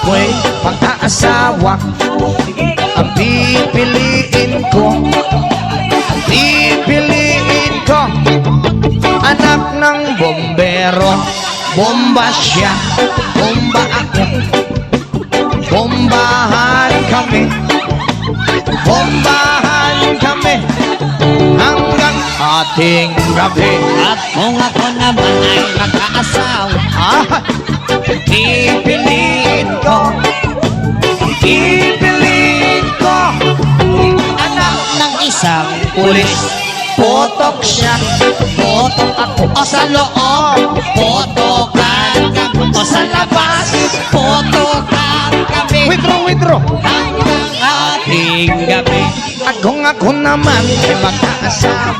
ako'y pag-aasawa, ang pipiliin ko, anak ng bombero. Bomba siya, bomba ako, bombahan kami, hanggang ating gabi. At kung ako naman ay mag-aasawa, Pipiliin ko, anak ng isang pulis. Potok siya, potok ako, o sa loob, potokan kami, o sa labas, potokan kami, Withdraw. hanggang ating gabi. At kung ako naman ay mag-aasawa,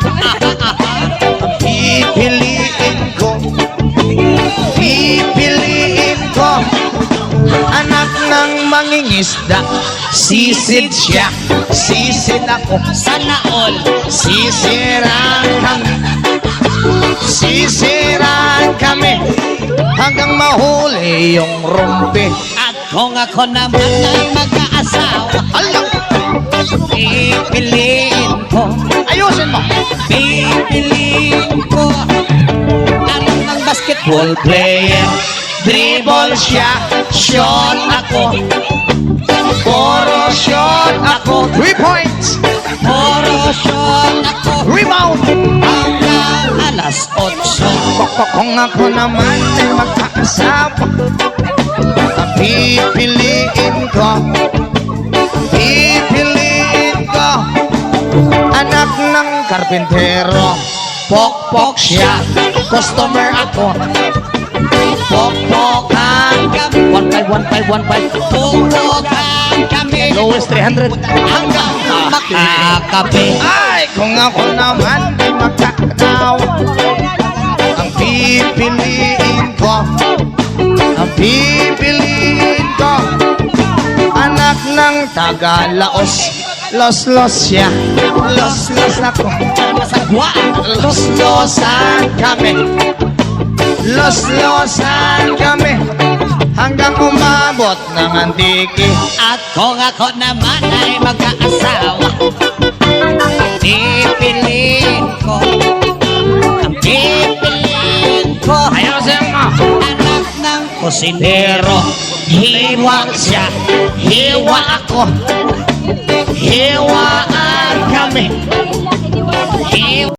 pipiliin ko, anak ng mangingisda. Sisid siya, sisid ako, Sana all, sisiraan kami, hanggang mahuli yung rumpi. at kung ako naman ay mag-aasawa, Alam, pipiliin ko, ayusin mo. anak ng basketball Player, dribble siya, shot ako, puro shot ako, 3 points, puro shot ako, rebound. hanggang alas 8. Kung ako naman ay mag-aasawa, pipiliin ko, anak ng karpintero. Pokpok siya, customer ako, pokpokan kami, 1-5, Pupukan kami lowest 300, hanggang makakape. Ay, kung ako naman ay magkakatawa, ang pipiliin ko, anak ng Tagalaos. Los siya, los ako, Masagwa, losan kami, hanggang umabot ng Antiki. at kung ako naman ay mag-aasawa, pipiliin ko, Ayusin mo. anak ng kusinero. Hiwa siya, hiwa ako, hiwaan kami.